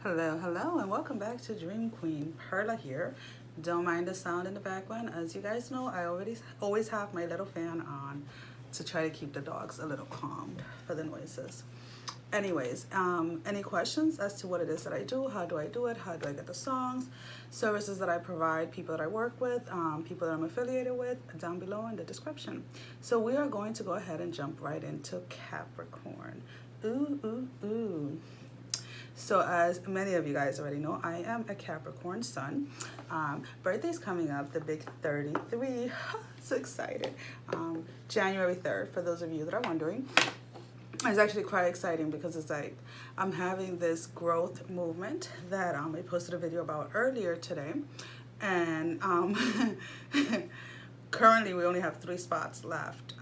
Hello, hello, and welcome back to Dream Queen Perla here. Don't mind the sound in the background. As you guys know, I always have my little fan on to try to keep the dogs a little calmed for the noises. Anyways, any questions as to what it is that I do? How do I do it? How do I get the songs? Services that I provide, people that I work with, people that I'm affiliated with, down below in the description. So we are going to go ahead and jump right into Capricorn. Ooh, ooh, ooh. So as many of you guys already know, I am a Capricorn sun. Birthday's coming up, the big 33. So excited. January 3rd, for those of you that are wondering. It's actually quite exciting because it's like I'm having this growth movement that I posted a video about earlier today. And currently we only have 3 spots left.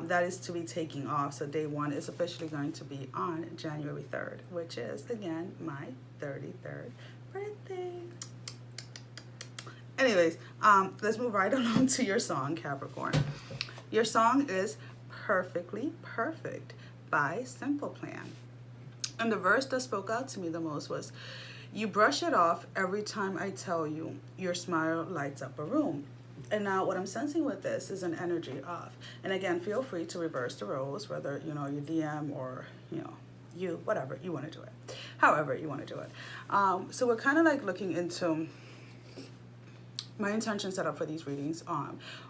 That is to be taking off. So day 1 is officially going to be on January 3rd, which is, again, my 33rd birthday. Anyways, let's move right along to your song, Capricorn. Your song is Perfectly Perfect by Simple Plan. And the verse that spoke out to me the most was, "You brush it off every time I tell you, your smile lights up a room." And now what I'm sensing with this is an energy of, and again, feel free to reverse the roles, whether, you DM or, whatever you want to do it, however you want to do it. So we're kind of like looking into, my intention set up for these readings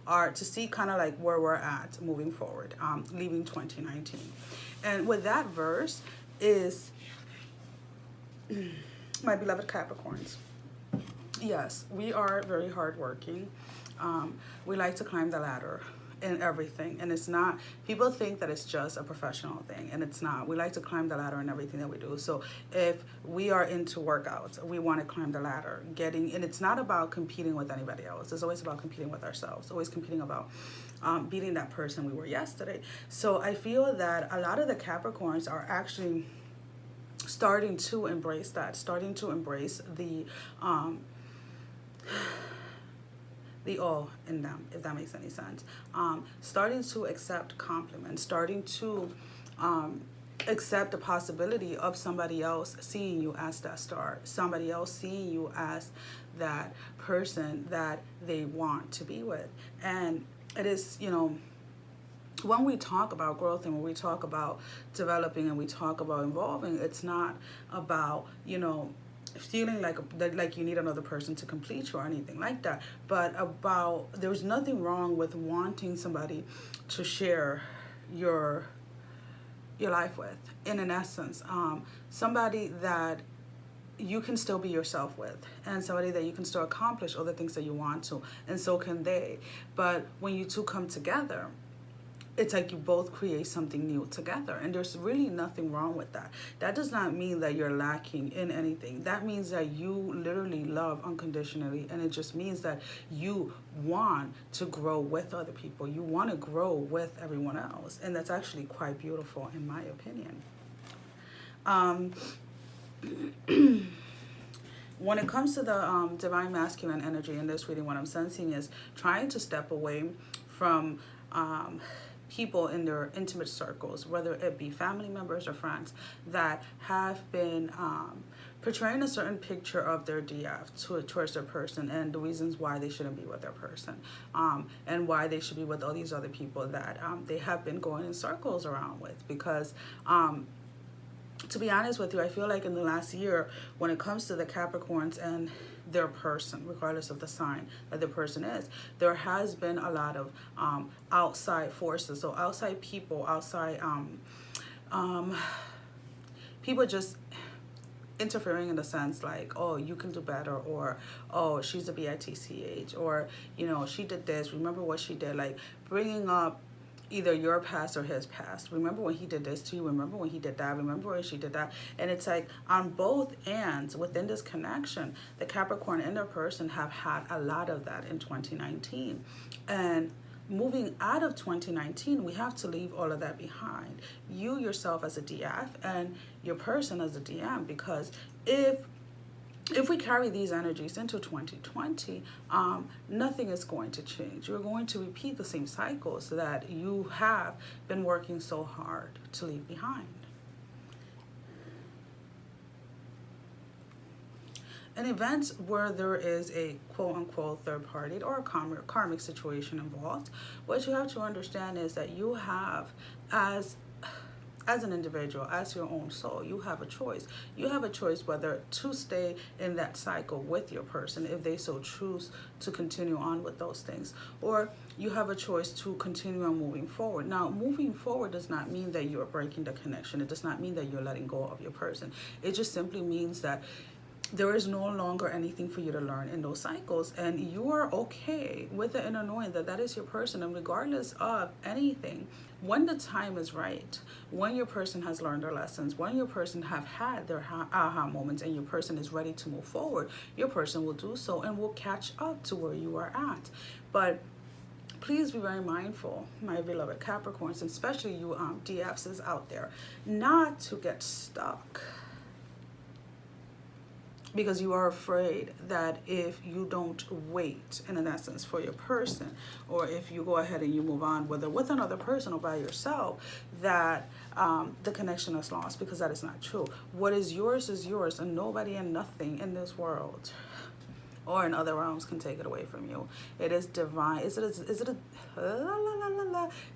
are to see kind of like where we're at moving forward, leaving 2019. And with that verse is, my beloved Capricorns. Yes, we are very hardworking. We like to climb the ladder in everything, and it's not, people think that it's just a professional thing, and it's not. We like to climb the ladder in everything that we do. So if we are into workouts, we want to climb the ladder, and it's not about competing with anybody else. It's always about competing with ourselves, always competing about beating that person we were yesterday. So I feel that a lot of the Capricorns are actually starting to embrace that, starting to embrace the all in them, if that makes any sense. Starting to accept compliments, starting to accept the possibility of somebody else seeing you as that star, somebody else seeing you as that person that they want to be with. And it is, when we talk about growth and when we talk about developing and we talk about evolving, it's not about, feeling like you need another person to complete you or anything like that, but about, there's nothing wrong with wanting somebody to share your life with, in an essence, somebody that you can still be yourself with, and somebody that you can still accomplish all the things that you want to, and so can they. But when you two come together, it's like you both create something new together, and there's really nothing wrong with that. That does not mean that you're lacking in anything. That means that you literally love unconditionally, and it just means that you want to grow with other people. You want to grow with everyone else, and that's actually quite beautiful in my opinion. When it comes to the divine masculine energy in this reading, what I'm sensing is trying to step away from people in their intimate circles, whether it be family members or friends, that have been portraying a certain picture of their DF towards their person, and the reasons why they shouldn't be with their person, and why they should be with all these other people that they have been going in circles around with. Because to be honest with you, I feel like in the last year, when it comes to the Capricorns and their person, regardless of the sign that the person is, there has been a lot of outside forces, so outside people, outside people just interfering in the sense like, oh, you can do better, or oh, she's a bitch, or she did this, remember what she did, like bringing up either your past or his past. Remember when he did this to you, remember when he did that, remember when she did that. And it's like on both ends within this connection, the Capricorn and their person have had a lot of that in 2019. And moving out of 2019, we have to leave all of that behind. You yourself as a DF and your person as a DM, because if we carry these energies into 2020, nothing is going to change. You're going to repeat the same cycles that you have been working so hard to leave behind. an event where there is a quote-unquote third party or a karmic situation involved, what you have to understand is that you have, as an individual, as your own soul, you have a choice. You have a choice whether to stay in that cycle with your person if they so choose to continue on with those things, or you have a choice to continue on moving forward. Now, moving forward does not mean that you're breaking the connection. It does not mean that you're letting go of your person. It just simply means that there is no longer anything for you to learn in those cycles, and you are okay with the inner knowing that that is your person. And regardless of anything, when the time is right, when your person has learned their lessons, when your person have had their aha moments, and your person is ready to move forward, your person will do so and will catch up to where you are at. But please be very mindful, my beloved Capricorns, and especially you DFs out there, not to get stuck, because you are afraid that if you don't wait, in essence, for your person, or if you go ahead and you move on, whether with another person or by yourself, that the connection is lost, because that is not true. What is yours, and nobody and nothing in this world or in other realms can take it away from you. It is divine. It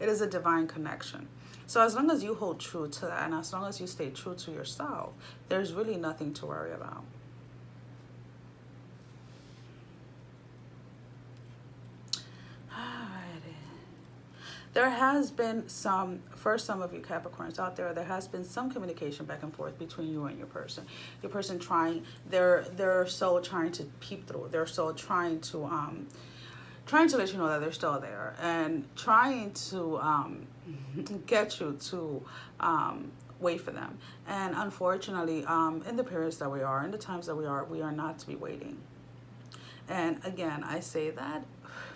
is a divine connection. So as long as you hold true to that, and as long as you stay true to yourself, there's really nothing to worry about. There has been some, for some of you Capricorns out there, there has been some communication back and forth between you and your person. Your person trying, they're so trying to peep through. They're so trying to let you know that they're still there, and trying to get you to wait for them. And unfortunately, in the periods that we are, in the times that we are not to be waiting. And again, I say that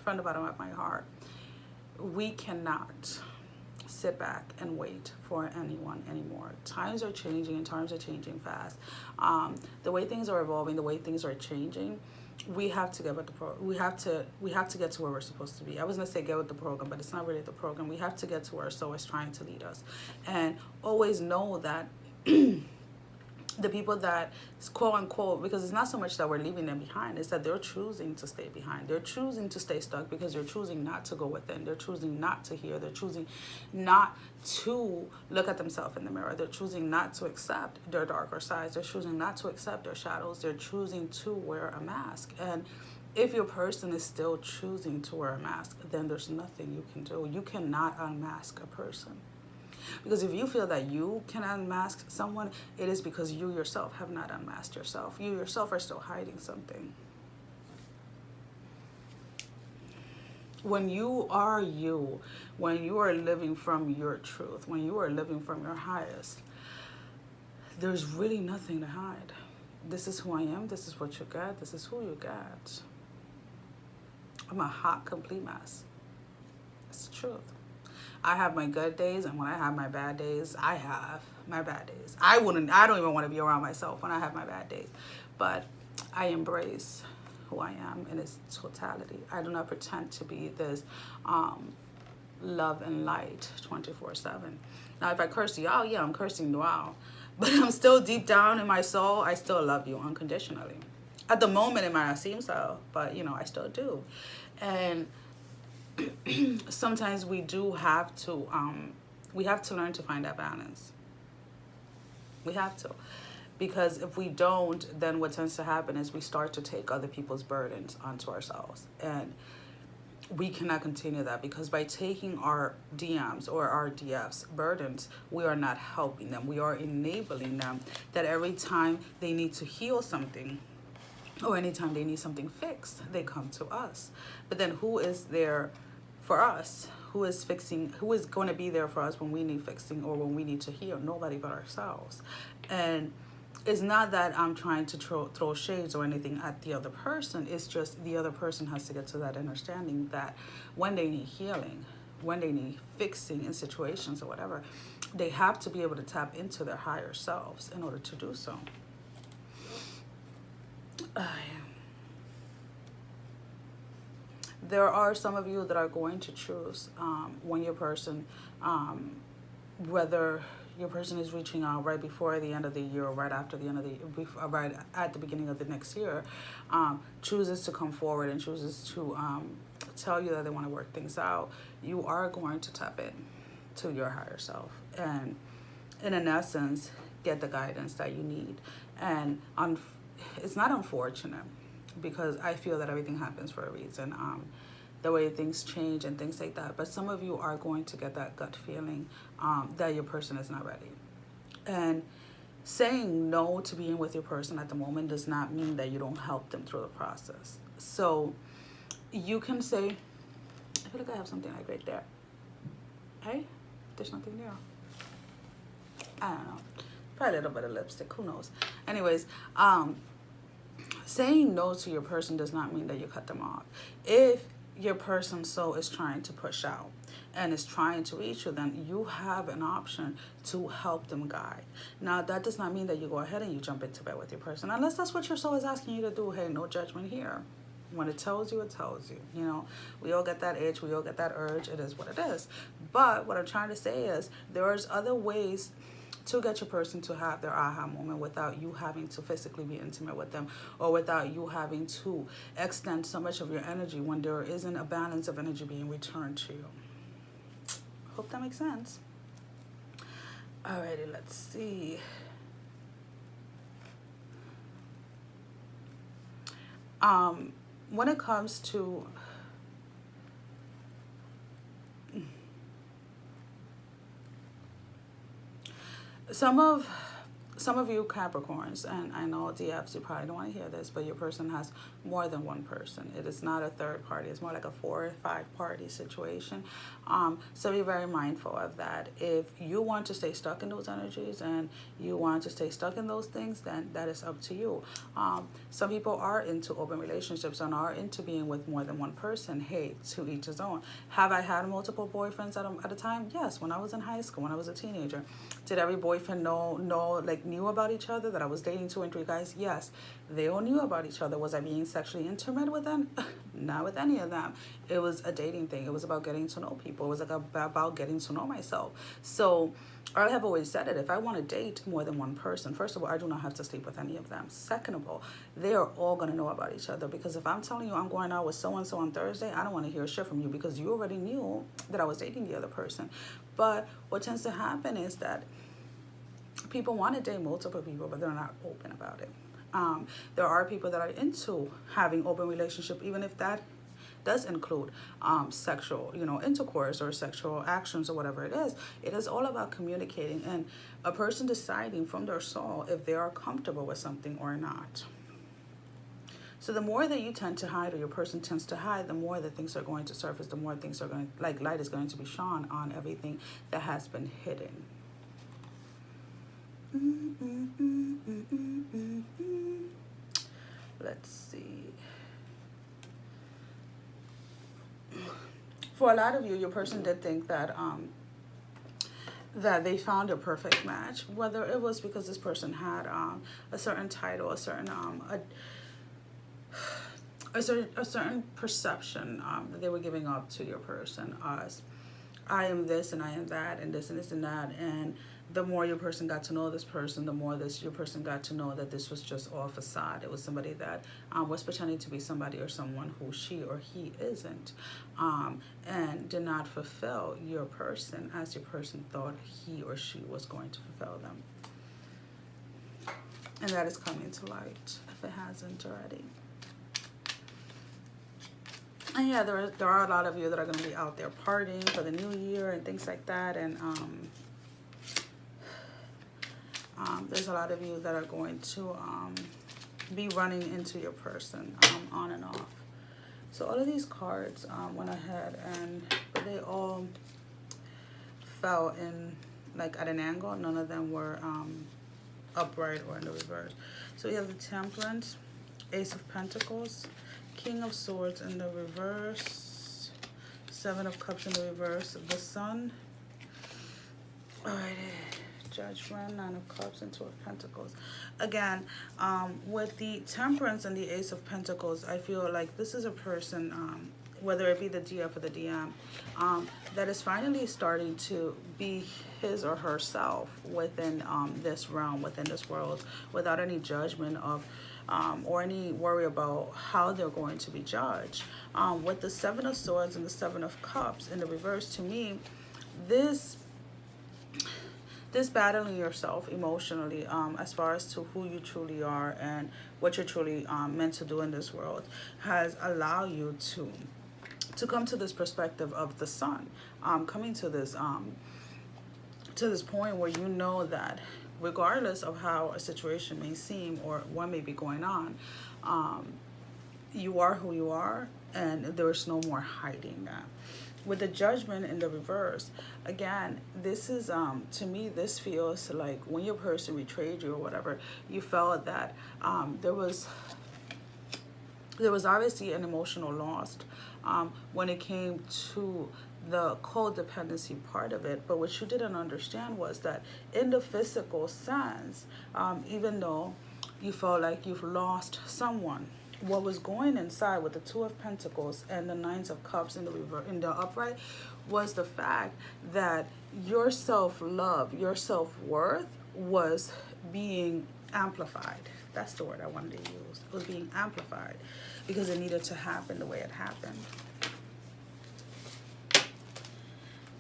from the bottom of my heart. We cannot sit back and wait for anyone anymore. Times are changing, and times are changing fast. The way things are evolving, the way things are changing, we have to get with the we have to get to where we're supposed to be. I was gonna say get with the program, but it's not really the program. We have to get to where our soul is trying to lead us, and always know that the people that, quote unquote, because it's not so much that we're leaving them behind, it's that they're choosing to stay behind. They're choosing to stay stuck because they're choosing not to go within. They're choosing not to hear. They're choosing not to look at themselves in the mirror. They're choosing not to accept their darker sides. They're choosing not to accept their shadows. They're choosing to wear a mask. And if your person is still choosing to wear a mask, then there's nothing you can do. You cannot unmask a person. Because if you feel that you can unmask someone, it is because you yourself have not unmasked yourself. You yourself are still hiding something. When you are you, when you are living from your truth, when you are living from your highest, there's really nothing to hide. This is who I am. This is what you got. This is who you got. I'm a hot, complete mess. It's the truth. I have my good days, and when I have my bad days, I have my bad days. I don't even want to be around myself when I have my bad days. But I embrace who I am in its totality. I do not pretend to be this love and light 24/7. Now, if I curse you out, yeah, I'm cursing you out. But I'm still deep down in my soul, I still love you unconditionally. At the moment, it might not seem so, but, you know, I still do. And sometimes we do have to learn to find that balance. We have to, because if we don't, then what tends to happen is we start to take other people's burdens onto ourselves, and we cannot continue that, because by taking our DMs or our DFs burdens, we are not helping them. We are enabling them, that every time they need to heal something, or anytime they need something fixed, they come to us. But then who is there for us? Who is going to be there for us when we need fixing or when we need to heal? Nobody but ourselves. And it's not that I'm trying to throw shades or anything at the other person. It's just the other person has to get to that understanding that when they need healing, when they need fixing in situations or whatever, they have to be able to tap into their higher selves in order to do so. There are some of you that are going to choose when your person, whether your person is reaching out right before the end of the year or right after the end of the year, right at the beginning of the next year, chooses to come forward and chooses to tell you that they want to work things out, you are going to tap in to your higher self and, in essence, get the guidance that you need. And it's not unfortunate, because I feel that everything happens for a reason. The way things change and things like that. But some of you are going to get that gut feeling that your person is not ready. And saying no to being with your person at the moment does not mean that you don't help them through the process. So you can say, I feel like I have something like right there. Hey, there's nothing there. I don't know. Probably a little bit of lipstick, who knows. Anyways, saying no to your person does not mean that you cut them off. If your person's soul is trying to push out and is trying to reach you, then you have an option to help them guide. Now, that does not mean that you go ahead and you jump into bed with your person, unless that's what your soul is asking you to do. Hey, no judgment here. When it tells you, it tells you. You know, we all get that itch, we all get that urge. It is what it is. But what I'm trying to say is there's other ways to get your person to have their aha moment without you having to physically be intimate with them, or without you having to extend so much of your energy when there isn't a balance of energy being returned to you. Hope that makes sense. Alrighty, let's see. When it comes to some of you Capricorns, and I know DFs, you probably don't want to hear this, but your person has more than one person. It is not a third party. It's more like a 4 or 5 party situation. So be very mindful of that. If you want to stay stuck in those energies and you want to stay stuck in those things, then that is up to you. Some people are into open relationships and are into being with more than one person. Hey, to each his own. Have I had multiple boyfriends at a time? Yes, when I was in high school, when I was a teenager. Did every boyfriend knew about each other, that I was dating 2 and 3 guys? Yes, they all knew about each other. Was I being sexually intimate with them? Not with any of them. It was a dating thing. It was about getting to know people. It was like about getting to know myself. So I have always said it. If I want to date more than one person, first of all, I do not have to sleep with any of them. Second of all, they are all going to know about each other, because if I'm telling you I'm going out with so-and-so on Thursday, I don't want to hear shit from you, because you already knew that I was dating the other person. But what tends to happen is that people want to date multiple people, but they're not open about it. There are people that are into having open relationship, even if that does include sexual, intercourse or sexual actions or whatever it is. It is all about communicating and a person deciding from their soul if they are comfortable with something or not. So the more that you tend to hide, or your person tends to hide, the more that things are going to surface, the more things are going, like light is going to be shone on everything that has been hidden. Let's see. For a lot of you, your person did think that that they found a perfect match, whether it was because this person had a certain title, a certain a certain perception that they were giving up to your person as I am this and I am that and this and this and that. And the more your person got to know this person, the more your person got to know that this was just all facade. It was somebody that was pretending to be somebody or someone who she or he isn't, and did not fulfill your person as your person thought he or she was going to fulfill them. And that is coming to light if it hasn't already. And yeah, there are a lot of you that are going to be out there partying for the new year and things like that. And there's a lot of you that are going to be running into your person on and off. So all of these cards went ahead and they all fell in like at an angle. None of them were upright or in the reverse. So we have the Temperance, Ace of Pentacles, King of Swords in the reverse, 7 of Cups in the reverse, the Sun. Alrighty, Judgment, 9 of Cups and 2 of Pentacles. Again, with the Temperance and the Ace of Pentacles, I feel like this is a person whether it be the DF or the DM, that is finally starting to be his or herself within this realm, within this world, without any judgment of or any worry about how they're going to be judged. With the Seven of Swords and the Seven of Cups in the reverse, to me, this battling yourself emotionally, as far as to who you truly are and what you're truly meant to do in this world, has allowed you to come to this perspective of the sun, coming to this point where you know that regardless of how a situation may seem or what may be going on, you are who you are, and there's no more hiding that. With the Judgment in the reverse, again, this is, to me, this feels like when your person betrayed you or whatever, you felt that there was obviously an emotional loss when it came to the codependency part of it. But what you didn't understand was that in the physical sense, even though you felt like you've lost someone, what was going inside with the Two of Pentacles and the Nines of Cups in the upright was the fact that your self-love, your self-worth was being amplified. That's the word I wanted to use. It was being amplified because it needed to happen the way it happened.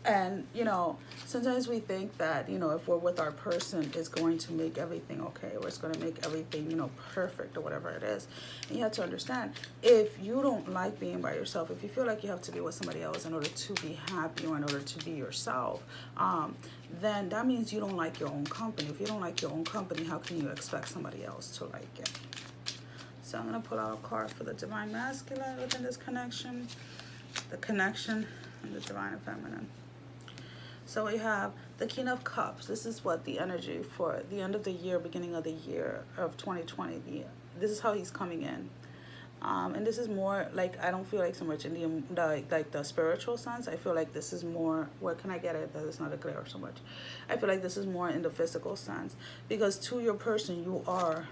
And, you know, sometimes we think that, you know, if we're with our person, it's going to make everything okay, or it's going to make everything, you know, perfect, or whatever it is. And you have to understand, if you don't like being by yourself, if you feel like you have to be with somebody else in order to be happy or in order to be yourself, then that means you don't like your own company. If you don't like your own company, how can you expect somebody else to like it? So I'm going to pull out a card for the Divine Masculine within this connection, the connection, and the Divine Feminine. So we have the King of Cups. This is what the energy for the end of the year, beginning of the year of 2020. This is how he's coming in. And this is more like, I don't feel like so much in like the spiritual sense. I feel like this is more, where can I get it that it's not a glare so much? I feel like this is more in the physical sense, because to your person, you are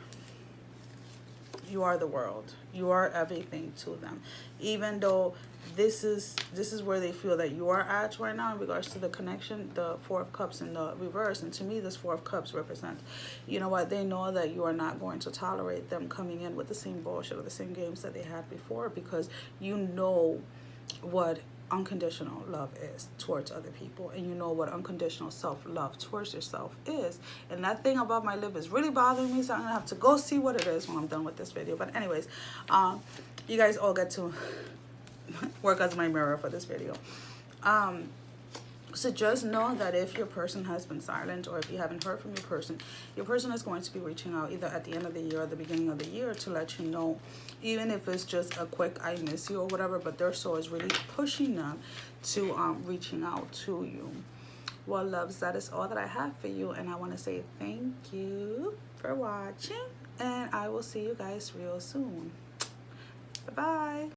the world. You are everything to them. Even though this is where they feel that you are at right now in regards to the connection, the Four of Cups in the reverse. And to me, this Four of Cups represents, you know what, they know that you are not going to tolerate them coming in with the same bullshit or the same games that they had before, because you know what unconditional love is towards other people, and you know what unconditional self-love towards yourself is. And that thing above my lip is really bothering me, so I'm gonna have to go see what it is when I'm done with this video. But anyways, you guys all get to work as my mirror for this video. So just know that if your person has been silent, or if you haven't heard from your person is going to be reaching out either at the end of the year or the beginning of the year to let you know, even if it's just a quick I miss you or whatever, but their soul is really pushing them to reaching out to you. Well, loves, that is all that I have for you, and I want to say thank you for watching, and I will see you guys real soon. Bye-bye.